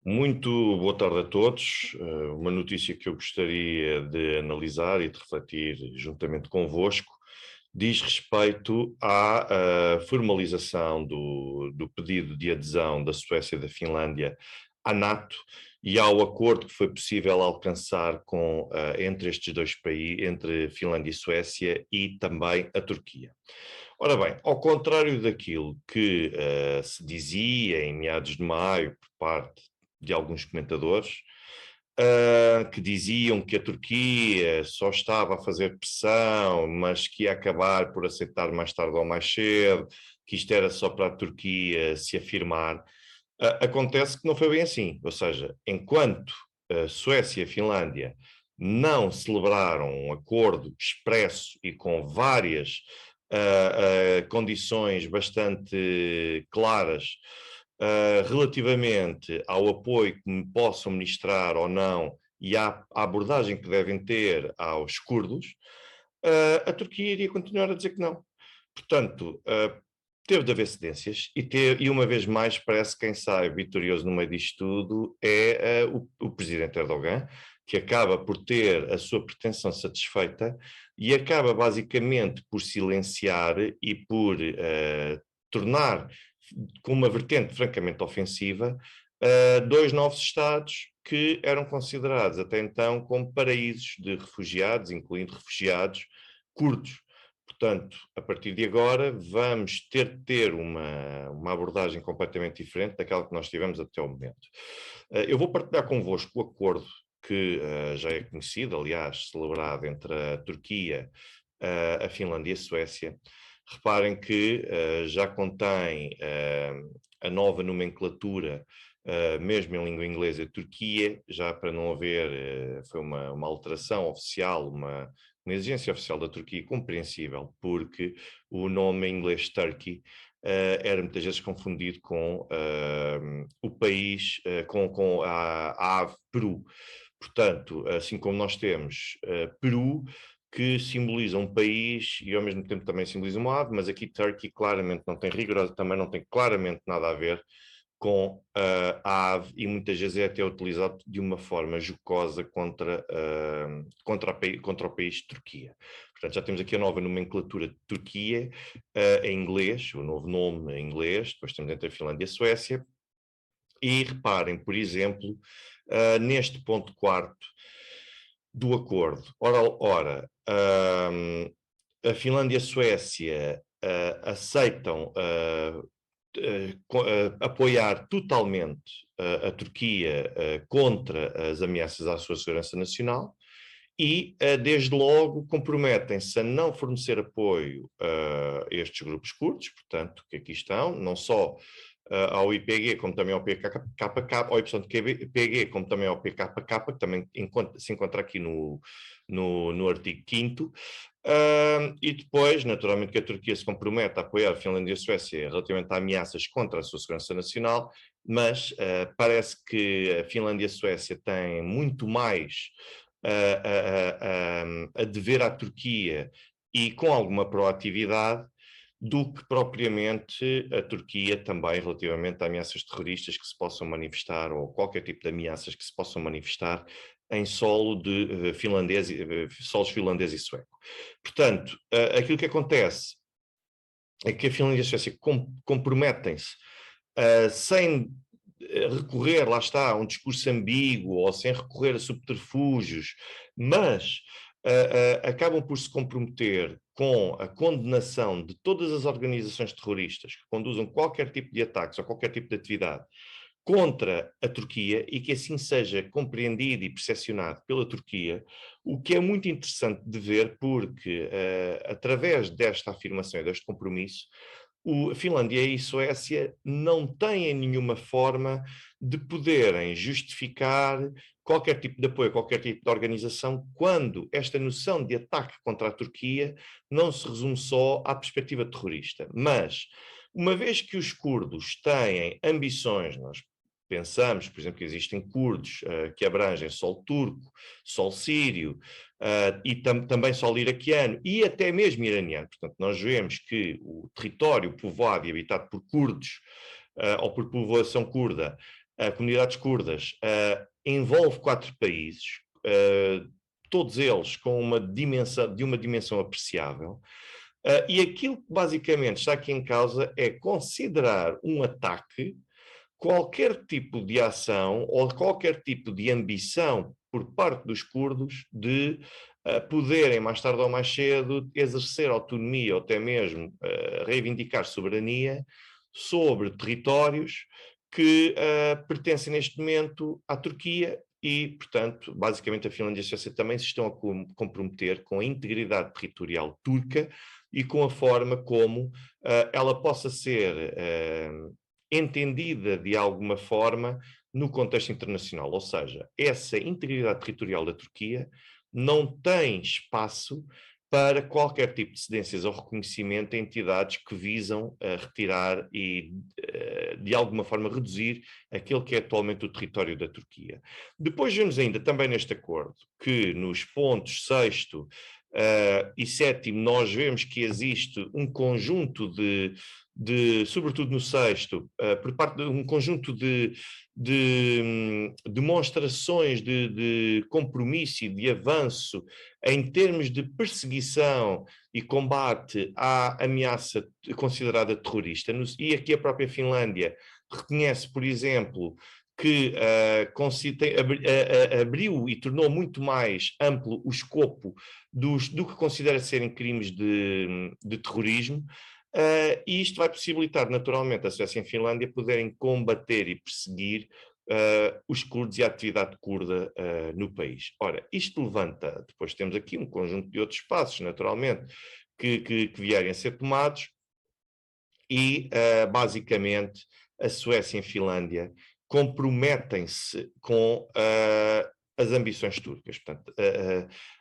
Muito boa tarde a todos. Uma notícia que eu gostaria de analisar e de refletir juntamente convosco diz respeito à formalização do pedido de adesão da Suécia e da Finlândia à NATO e ao acordo que foi possível alcançar entre estes dois países, entre Finlândia e Suécia e também a Turquia. Ora bem, ao contrário daquilo que se dizia em meados de maio por parte de alguns comentadores, que diziam que a Turquia só estava a fazer pressão, mas que ia acabar por aceitar mais tarde ou mais cedo, que isto era só para a Turquia se afirmar. Acontece que não foi bem assim, ou seja, enquanto a Suécia e a Finlândia não celebraram um acordo expresso e com várias condições bastante claras relativamente ao apoio que me possam ministrar ou não e à abordagem que devem ter aos curdos, a Turquia iria continuar a dizer que não. Portanto, teve de haver cedências e uma vez mais parece que quem sai vitorioso no meio disto tudo é o presidente Erdogan, que acaba por ter a sua pretensão satisfeita e acaba basicamente por silenciar e por tornar com uma vertente francamente ofensiva dois novos Estados que eram considerados até então como paraísos de refugiados, incluindo refugiados curdos. Portanto, a partir de agora, vamos ter de ter uma abordagem completamente diferente daquela que nós tivemos até o momento. Eu vou partilhar convosco o acordo que já é conhecido, aliás, celebrado entre a Turquia, a Finlândia e a Suécia. Reparem que já contém a nova nomenclatura, mesmo em língua inglesa, Turquia, já para não haver, foi uma alteração oficial, uma exigência oficial da Turquia compreensível, porque o nome em inglês Turkey era muitas vezes confundido com o país, com a ave Peru. Portanto, assim como nós temos Peru, que simboliza um país e ao mesmo tempo também simboliza uma ave, mas aqui Turkey claramente não tem rigoroso, também não tem claramente nada a ver com a ave e muitas vezes é até utilizado de uma forma jocosa contra o país de Turquia. Portanto, já temos aqui a nova nomenclatura de Turquia em inglês, o novo nome em inglês, depois temos entre a Finlândia e a Suécia, e reparem, por exemplo, neste ponto quarto do acordo. Ora, a Finlândia e a Suécia aceitam apoiar totalmente a Turquia contra as ameaças à sua segurança nacional e, desde logo, comprometem-se a não fornecer apoio a estes grupos curdos, portanto, que aqui estão, não só ao IPG, como também ao PKK, ao YPG, como também ao PKK, que também se encontra aqui no artigo 5º, e depois, naturalmente, que a Turquia se compromete a apoiar a Finlândia e a Suécia relativamente a ameaças contra a sua segurança nacional, mas parece que a Finlândia e a Suécia têm muito mais a dever à Turquia e com alguma proatividade do que propriamente a Turquia também relativamente a ameaças terroristas que se possam manifestar ou qualquer tipo de ameaças que se possam manifestar em solo de solos finlandês e sueco. Portanto, aquilo que acontece é que a Finlândia e a Suécia comprometem-se sem recorrer, lá está, a um discurso ambíguo ou sem recorrer a subterfúgios, mas acabam por se comprometer com a condenação de todas as organizações terroristas que conduzam qualquer tipo de ataques ou qualquer tipo de atividade contra a Turquia e que assim seja compreendido e percepcionado pela Turquia, o que é muito interessante de ver porque, através desta afirmação e deste compromisso, a Finlândia e a Suécia não têm nenhuma forma de poderem justificar qualquer tipo de apoio, qualquer tipo de organização, quando esta noção de ataque contra a Turquia não se resume só à perspectiva terrorista. Mas, uma vez que os curdos têm ambições, nós pensamos, por exemplo, que existem curdos que abrangem solo turco, solo sírio, e também solo iraquiano e até mesmo iraniano. Portanto, nós vemos que o território povoado e habitado por curdos ou por população curda comunidades curdas, envolve 4 países, todos eles com uma dimensão apreciável, e aquilo que basicamente está aqui em causa é considerar um ataque qualquer tipo de ação ou qualquer tipo de ambição por parte dos curdos de poderem, mais tarde ou mais cedo, exercer autonomia ou até mesmo reivindicar soberania sobre territórios que pertencem neste momento à Turquia e, portanto, basicamente a Finlândia e a Suécia também se estão a comprometer com a integridade territorial turca e com a forma como ela possa ser entendida de alguma forma no contexto internacional. Ou seja, essa integridade territorial da Turquia não tem espaço para qualquer tipo de cedências ou reconhecimento a entidades que visam retirar e, de alguma forma, reduzir aquele que é atualmente o território da Turquia. Depois vemos ainda também neste acordo que nos pontos 6º e 7º nós vemos que existe um conjunto sobretudo no 6º, por parte de um conjunto de demonstrações de compromisso e de avanço em termos de perseguição e combate à ameaça considerada terrorista. E aqui a própria Finlândia reconhece, por exemplo, que abriu e tornou muito mais amplo o escopo do que considera serem crimes de terrorismo, e isto vai possibilitar naturalmente a Suécia e a Finlândia poderem combater e perseguir os curdos e a atividade curda no país. Ora, isto levanta, depois temos aqui um conjunto de outros passos, naturalmente, que vierem a ser tomados e, basicamente, a Suécia e a Finlândia comprometem-se com as ambições turcas. Portanto,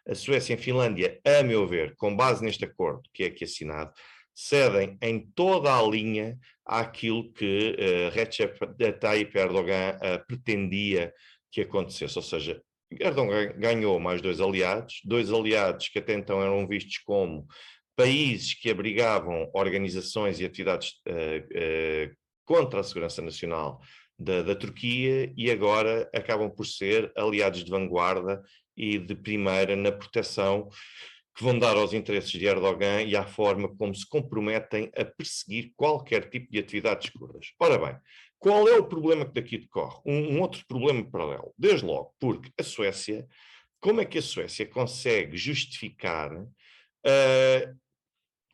a Suécia e a Finlândia, a meu ver, com base neste acordo que é aqui assinado, cedem em toda a linha àquilo que Recep Tayyip Erdogan pretendia que acontecesse. Ou seja, Erdogan ganhou mais dois aliados que até então eram vistos como países que abrigavam organizações e atividades contra a segurança nacional da Turquia e agora acabam por ser aliados de vanguarda e de primeira na proteção que vão dar aos interesses de Erdogan e à forma como se comprometem a perseguir qualquer tipo de atividades curdas. Ora bem, qual é o problema que daqui decorre? Um outro problema paralelo. Desde logo, porque a Suécia, como é que a Suécia consegue justificar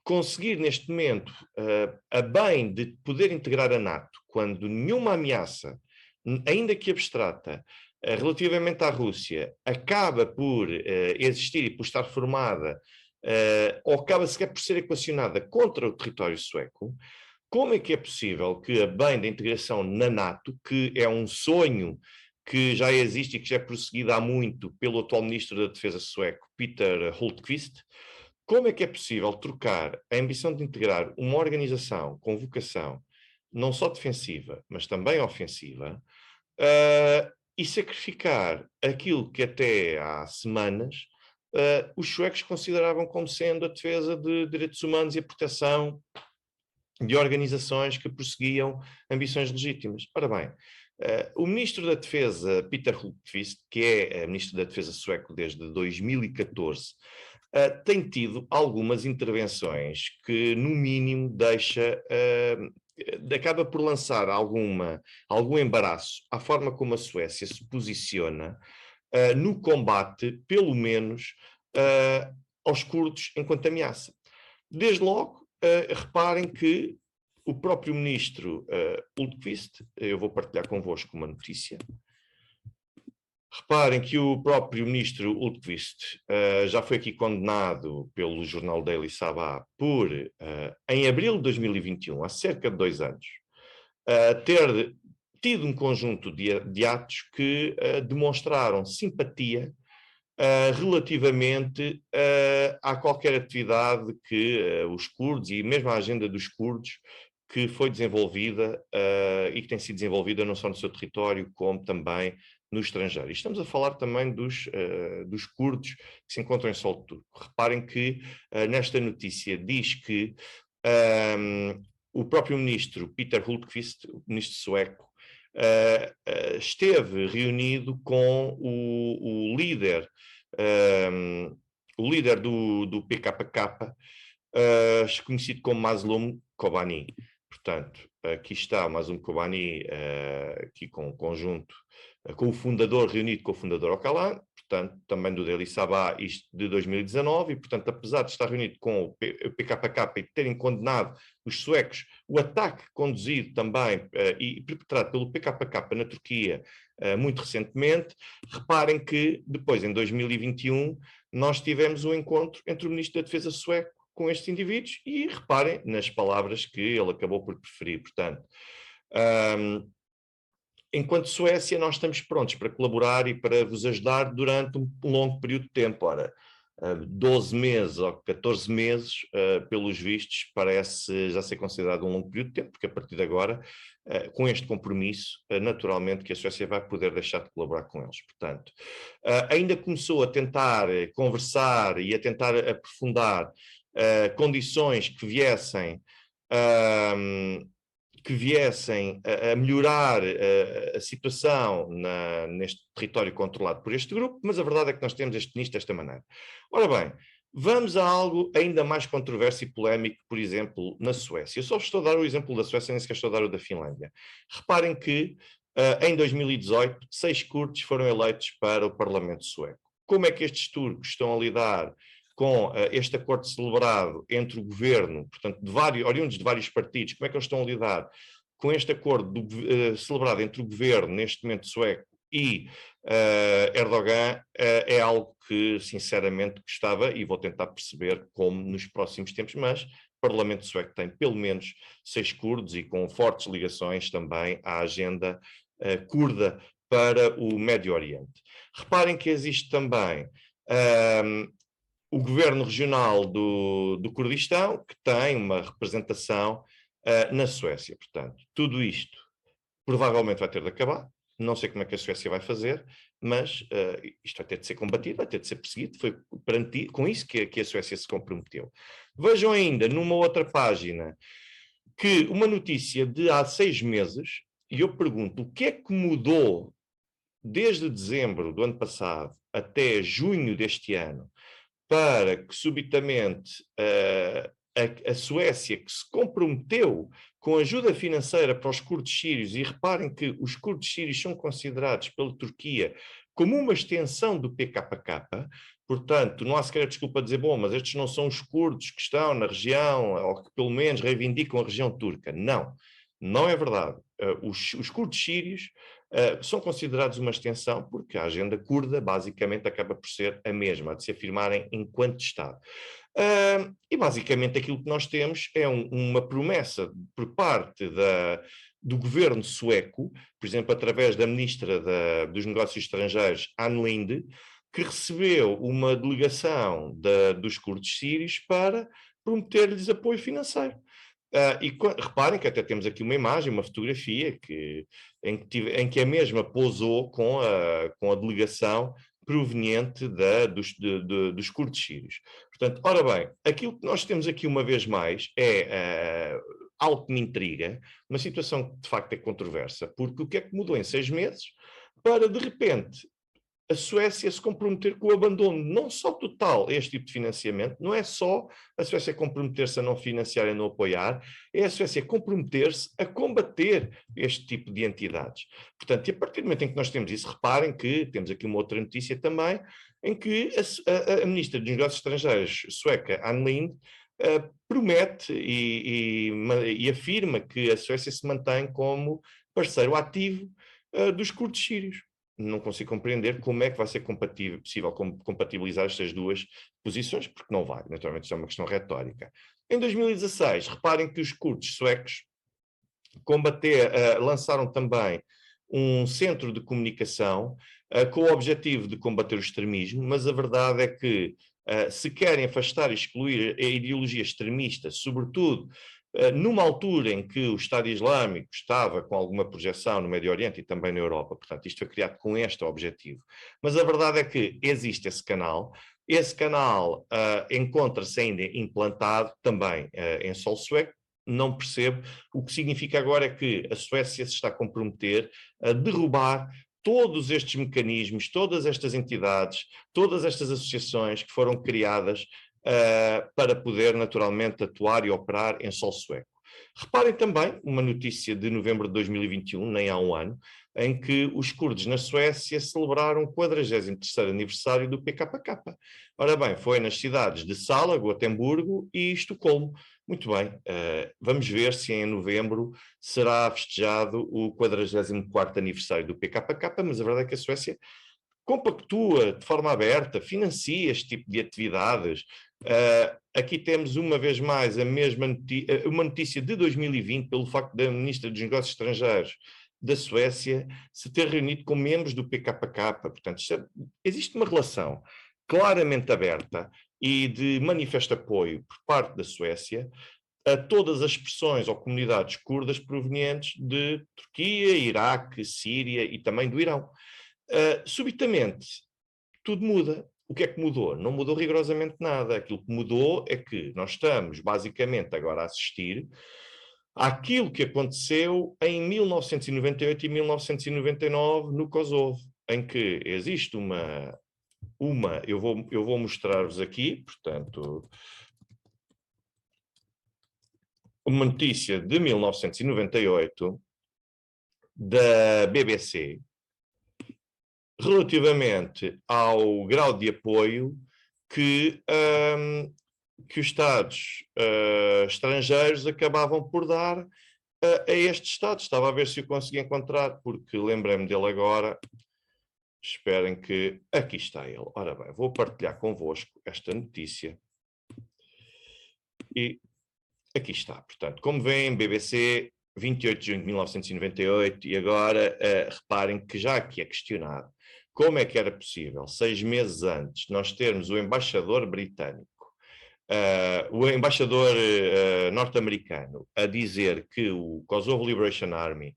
conseguir neste momento, a bem de poder integrar a NATO, quando nenhuma ameaça, ainda que abstrata, relativamente à Rússia, acaba por existir e por estar formada, ou acaba sequer por ser equacionada contra o território sueco, como é que é possível que a bem da integração na NATO, que é um sonho que já existe e que já é prosseguido há muito pelo atual ministro da Defesa sueco, Peter Hultqvist, como é que é possível trocar a ambição de integrar uma organização com vocação não só defensiva, mas também ofensiva, e sacrificar aquilo que até há semanas os suecos consideravam como sendo a defesa de direitos humanos e a proteção de organizações que perseguiam ambições legítimas? Ora bem, o ministro da Defesa, Peter Hultqvist, que é ministro da Defesa sueco desde 2014, tem tido algumas intervenções que, no mínimo, acaba por lançar algum embaraço à forma como a Suécia se posiciona no combate, pelo menos, aos curdos enquanto ameaça. Desde logo, reparem que o próprio ministro Hultqvist, eu vou partilhar convosco uma notícia. Reparem que o próprio ministro Hultqvist já foi aqui condenado pelo jornal Daily Sabah por, em abril de 2021, há cerca de 2 anos, ter tido um conjunto de atos que demonstraram simpatia relativamente a qualquer atividade que os curdos e mesmo a agenda dos curdos que foi desenvolvida e que tem sido desenvolvida não só no seu território, como também no estrangeiro. E estamos a falar também dos curdos que se encontram em solo turco. Reparem que nesta notícia diz que o próprio ministro Peter Hultqvist, o ministro sueco, esteve reunido com o líder, do PKK, conhecido como Mazloum Kobani. Portanto, aqui está o Mazloum Kobani, aqui com o conjunto, com o fundador, reunido com o fundador Öcalan, portanto, também do Daily Sabah, isto de 2019, e, portanto, apesar de estar reunido com o PKK e terem condenado os suecos o ataque conduzido também e perpetrado pelo PKK na Turquia muito recentemente, reparem que depois, em 2021, nós tivemos um encontro entre o Ministro da Defesa sueco com estes indivíduos e reparem nas palavras que ele acabou por preferir. Portanto, enquanto Suécia, nós estamos prontos para colaborar e para vos ajudar durante um longo período de tempo. Ora, 12 meses ou 14 meses, pelos vistos, parece já ser considerado um longo período de tempo, porque a partir de agora, com este compromisso, naturalmente que a Suécia vai poder deixar de colaborar com eles. Portanto, ainda começou a tentar conversar e a tentar aprofundar condições que viessem a melhorar a situação neste território controlado por este grupo, mas a verdade é que nós temos este ministro desta maneira. Ora bem, vamos a algo ainda mais controverso e polémico, por exemplo, na Suécia. Eu só estou a dar o exemplo da Suécia, nem sequer estou a dar o da Finlândia. Reparem que em 2018, 6 curdos foram eleitos para o Parlamento sueco. Como é que estes turcos estão a lidar com este acordo celebrado entre o governo, portanto, oriundos de vários partidos, como é que eles estão a lidar com este acordo celebrado entre o governo, neste momento sueco, e Erdogan, é algo que, sinceramente, gostava, e vou tentar perceber como nos próximos tempos, mas o Parlamento sueco tem pelo menos 6 curdos e com fortes ligações também à agenda curda para o Médio Oriente. Reparem que existe também o governo regional do Kurdistão, que tem uma representação na Suécia. Portanto, tudo isto provavelmente vai ter de acabar. Não sei como é que a Suécia vai fazer, mas isto vai ter de ser combatido, vai ter de ser perseguido. Foi com isso que a Suécia se comprometeu. Vejam ainda, numa outra página, que uma notícia de há 6 meses, e eu pergunto, o que é que mudou desde dezembro do ano passado até junho deste ano, para que subitamente a Suécia, que se comprometeu com ajuda financeira para os curdos sírios, e reparem que os curdos sírios são considerados pela Turquia como uma extensão do PKK, portanto, não há sequer desculpa dizer, bom, mas estes não são os curdos que estão na região, ou que pelo menos reivindicam a região turca. Não, não é verdade. Os curdos sírios são considerados uma extensão porque a agenda curda basicamente acaba por ser a mesma, de se afirmarem enquanto Estado. E basicamente aquilo que nós temos é uma promessa por parte do governo sueco, por exemplo, através da ministra dos Negócios Estrangeiros, Ann Linde, que recebeu uma delegação dos curdos sírios para prometer-lhes apoio financeiro. Reparem que até temos aqui uma imagem, uma fotografia em que a mesma posou com a delegação proveniente dos curdos sírios. Portanto, ora bem, aquilo que nós temos aqui uma vez mais é algo que me intriga, uma situação que de facto é controversa, porque o que é que mudou em 6 meses para, de repente, a Suécia se comprometer com o abandono não só total a este tipo de financiamento, não é só a Suécia comprometer-se a não financiar e não apoiar, é a Suécia comprometer-se a combater este tipo de entidades. Portanto, e a partir do momento em que nós temos isso, reparem que temos aqui uma outra notícia também, em que a Ministra dos Negócios Estrangeiros sueca, Ann Linde, promete e afirma que a Suécia se mantém como parceiro ativo dos curdos sírios. Não consigo compreender como é que vai ser possível compatibilizar estas duas posições, porque não vai, naturalmente isso é uma questão retórica. Em 2016, reparem que os curdos suecos lançaram também um centro de comunicação com o objetivo de combater o extremismo, mas a verdade é que se querem afastar e excluir a ideologia extremista, sobretudo numa altura em que o Estado Islâmico estava com alguma projeção no Médio Oriente e também na Europa, portanto isto foi criado com este objetivo. Mas a verdade é que existe esse canal encontra-se ainda implantado também em solo sueco, não percebo. O que significa agora é que a Suécia se está a comprometer a derrubar todos estes mecanismos, todas estas entidades, todas estas associações que foram criadas para poder naturalmente atuar e operar em solo sueco. Reparem também uma notícia de novembro de 2021, nem há um ano, em que os curdos na Suécia celebraram o 43º aniversário do PKK. Ora bem, foi nas cidades de Sala, Gotemburgo e Estocolmo. Muito bem, vamos ver se em novembro será festejado o 44º aniversário do PKK, mas a verdade é que a Suécia compactua de forma aberta, financia este tipo de atividades. Aqui temos uma vez mais uma notícia de 2020, pelo facto da Ministra dos Negócios Estrangeiros da Suécia se ter reunido com membros do PKK. Portanto, existe uma relação claramente aberta e de manifesto apoio por parte da Suécia a todas as expressões ou comunidades curdas provenientes de Turquia, Iraque, Síria e também do Irão. Subitamente, tudo muda. O que é que mudou? Não mudou rigorosamente nada. Aquilo que mudou é que nós estamos, basicamente, agora a assistir àquilo que aconteceu em 1998 e 1999 no Kosovo, em que existe eu vou mostrar-vos aqui, portanto, uma notícia de 1998 da BBC, relativamente ao grau de apoio que os Estados estrangeiros acabavam por dar a estes Estados. Estava a ver se eu conseguia encontrar, porque lembrei-me dele agora. Esperem que aqui está ele. Ora bem, vou partilhar convosco esta notícia. E aqui está. Portanto, como veem, BBC, 28 de junho de 1998, e agora reparem que já aqui é questionado como é que era possível, 6 meses antes, nós termos o embaixador britânico, o embaixador norte-americano, a dizer que o Kosovo Liberation Army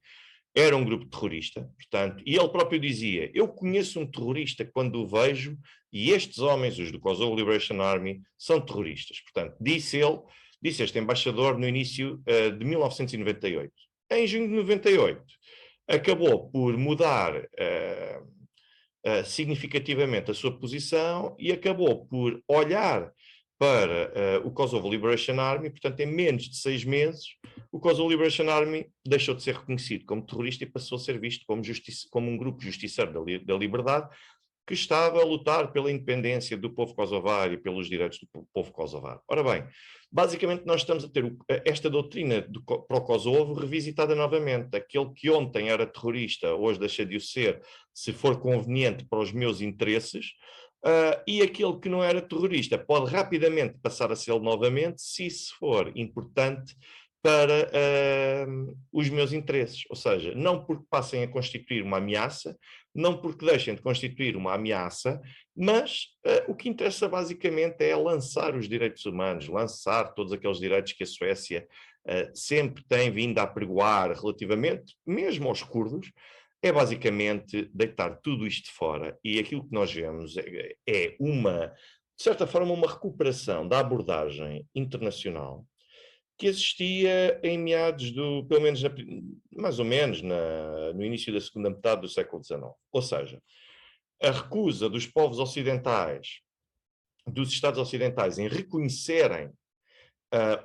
era um grupo terrorista, portanto, e ele próprio dizia, eu conheço um terrorista quando o vejo, e estes homens, os do Kosovo Liberation Army, são terroristas. Portanto, disse este embaixador no início de 1998. Em junho de 98, acabou por mudar significativamente a sua posição e acabou por olhar para o Kosovo Liberation Army. Portanto, em menos de 6 meses, o Kosovo Liberation Army deixou de ser reconhecido como terrorista e passou a ser visto como um grupo justiceiro da liberdade que estava a lutar pela independência do povo kosovar e pelos direitos do povo kosovar. Ora bem, basicamente nós estamos a ter esta doutrina para o Kosovo revisitada novamente. Aquele que ontem era terrorista, hoje deixa de o ser, se for conveniente para os meus interesses, e aquele que não era terrorista pode rapidamente passar a ser novamente, se isso for importante para os meus interesses. Ou seja, não porque passem a constituir uma ameaça, não porque deixem de constituir uma ameaça, mas o que interessa basicamente é lançar os direitos humanos, lançar todos aqueles direitos que a Suécia sempre tem vindo a apregoar relativamente, mesmo aos curdos, é basicamente deitar tudo isto fora. E aquilo que nós vemos é de certa forma, uma recuperação da abordagem internacional que existia em meados pelo menos, mais ou menos, no início da segunda metade do século XIX. Ou seja, a recusa dos povos ocidentais, dos Estados ocidentais, em reconhecerem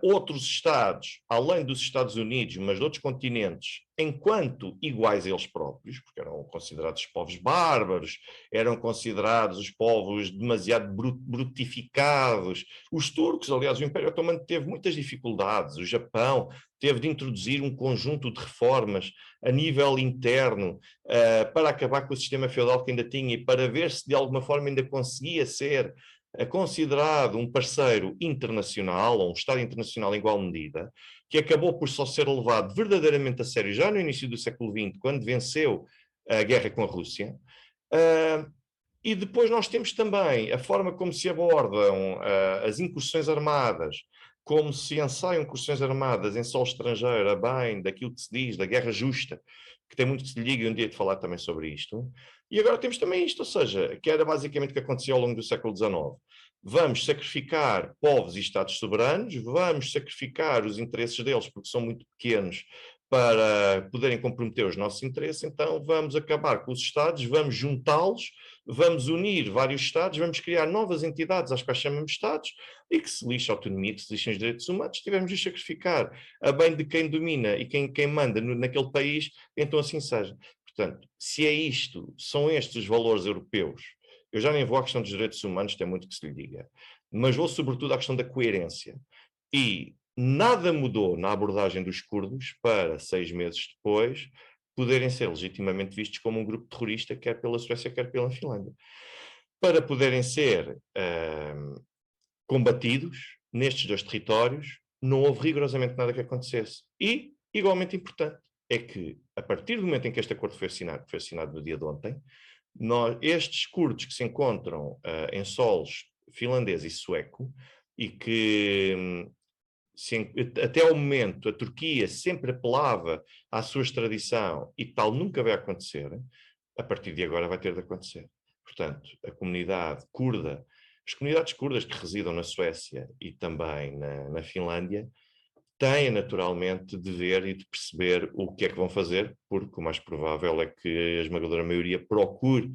outros Estados, além dos Estados Unidos, mas de outros continentes, enquanto iguais a eles próprios, porque eram considerados povos bárbaros, eram considerados os povos demasiado brutificados. Os turcos, aliás, o Império Otomano teve muitas dificuldades, o Japão teve de introduzir um conjunto de reformas a nível interno para acabar com o sistema feudal que ainda tinha e para ver se de alguma forma ainda conseguia ser considerado um parceiro internacional, ou um Estado internacional em igual medida, que acabou por só ser levado verdadeiramente a sério já no início do século XX, quando venceu a guerra com a Rússia. E depois nós temos também a forma como se abordam as incursões armadas, como se ensaiam incursões armadas em solo estrangeiro, a bem daquilo que se diz, da guerra justa, que tem muito que se lhe liga, e um dia de falar também sobre isto. E agora temos também isto, ou seja, que era basicamente o que acontecia ao longo do século XIX. vamos sacrificar povos e Estados soberanos, vamos sacrificar os interesses deles porque são muito pequenos para poderem comprometer os nossos interesses, então vamos acabar com os Estados, vamos juntá-los, vamos unir vários Estados, vamos criar novas entidades às quais chamamos Estados e que se lixa a autonomia, que se lixem os direitos humanos, tivemos de sacrificar a bem de quem domina e quem manda naquele país, então assim seja. Portanto, se é isto, são estes os valores europeus, eu já nem vou à questão dos direitos humanos, tem muito que se lhe diga, mas vou sobretudo à questão da coerência. E nada mudou na abordagem dos curdos para 6 meses depois poderem ser legitimamente vistos como um grupo terrorista, quer pela Suécia, quer pela Finlândia. Para poderem ser combatidos nestes dois territórios, não houve rigorosamente nada que acontecesse. E, igualmente importante, é que, a partir do momento em que este acordo foi assinado no dia de ontem, estes curdos que se encontram em solos finlandês e sueco, e que até ao momento a Turquia sempre apelava à sua extradição e tal nunca vai acontecer, a partir de agora vai ter de acontecer. Portanto, a comunidade curda, as comunidades curdas que residam na Suécia e também na Finlândia, têm naturalmente de ver e de perceber o que é que vão fazer, porque o mais provável é que a esmagadora maioria procure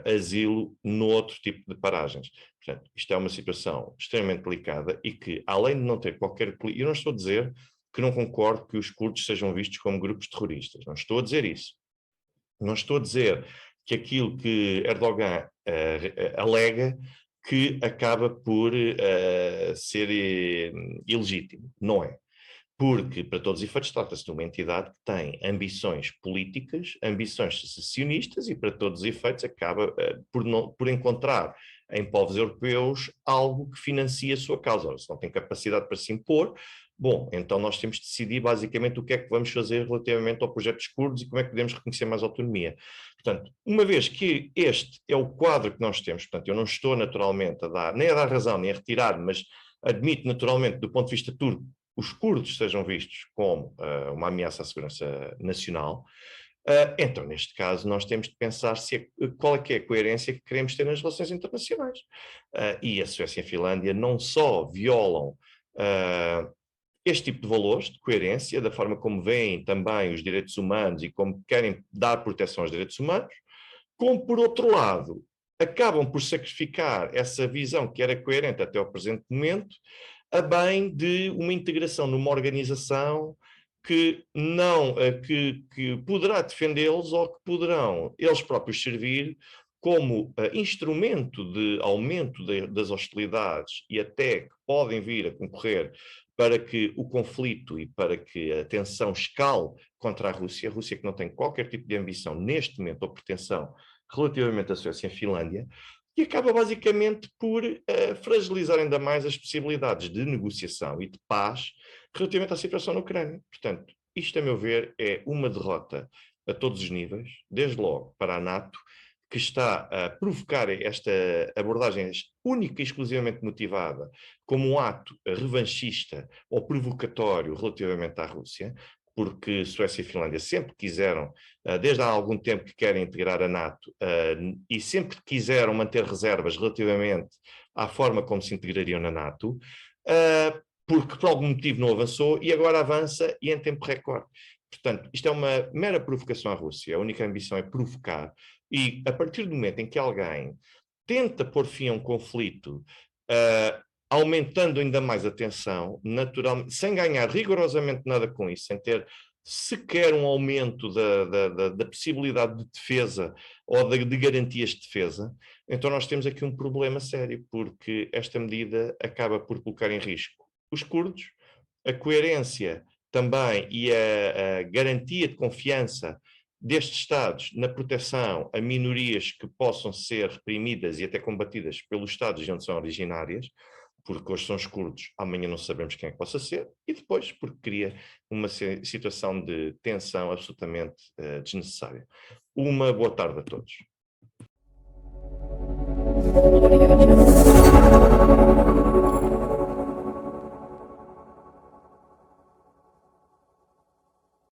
asilo noutro tipo de paragens. Portanto, isto é uma situação extremamente delicada e que, além de não ter qualquer... Eu não estou a dizer que não concordo que os curdos sejam vistos como grupos terroristas, não estou a dizer isso. Não estou a dizer que aquilo que Erdogan alega que acaba por ser ilegítimo. Não é. Porque, para todos os efeitos, trata-se de uma entidade que tem ambições políticas, ambições secessionistas e, para todos os efeitos, acaba por encontrar em povos europeus algo que financia a sua causa. Ora, se não tem capacidade para se impor, bom, então nós temos de decidir basicamente o que é que vamos fazer relativamente ao projeto dos curdos e como é que podemos reconhecer mais autonomia. Portanto, uma vez que este é o quadro que nós temos, portanto, eu não estou naturalmente nem a dar razão, nem a retirar, mas admito naturalmente, do ponto de vista turco, os curdos sejam vistos como uma ameaça à segurança nacional, então, neste caso, nós temos de pensar qual é que é a coerência que queremos ter nas relações internacionais. E a Suécia e a Finlândia não só violam este tipo de valores de coerência, da forma como veem também os direitos humanos e como querem dar proteção aos direitos humanos, como, por outro lado, acabam por sacrificar essa visão que era coerente até ao presente momento, a bem de uma integração numa organização que não que poderá defendê-los ou que poderão eles próprios servir como instrumento de aumento das hostilidades e até que podem vir a concorrer para que o conflito e para que a tensão escale contra a Rússia que não tem qualquer tipo de ambição neste momento ou pretensão relativamente à Suécia e à Finlândia, e acaba basicamente por fragilizar ainda mais as possibilidades de negociação e de paz relativamente à situação na Ucrânia. Portanto, isto, a meu ver, é uma derrota a todos os níveis, desde logo para a NATO, que está a provocar esta abordagem única e exclusivamente motivada como um ato revanchista ou provocatório relativamente à Rússia, porque Suécia e Finlândia sempre quiseram, desde há algum tempo que querem integrar a NATO, e sempre quiseram manter reservas relativamente à forma como se integrariam na NATO, porque por algum motivo não avançou e agora avança e em tempo recorde. Portanto, isto é uma mera provocação à Rússia, a única ambição é provocar, e a partir do momento em que alguém tenta pôr fim a um conflito, aumentando ainda mais a tensão, naturalmente, sem ganhar rigorosamente nada com isso, sem ter sequer um aumento da possibilidade de defesa ou de garantias de defesa, então nós temos aqui um problema sério, porque esta medida acaba por colocar em risco os curdos, a coerência também e a garantia de confiança destes Estados na proteção a minorias que possam ser reprimidas e até combatidas pelos Estados de onde são originárias, porque hoje são os curdos, amanhã não sabemos quem é que possa ser, e depois porque cria uma situação de tensão absolutamente desnecessária. Uma boa tarde a todos.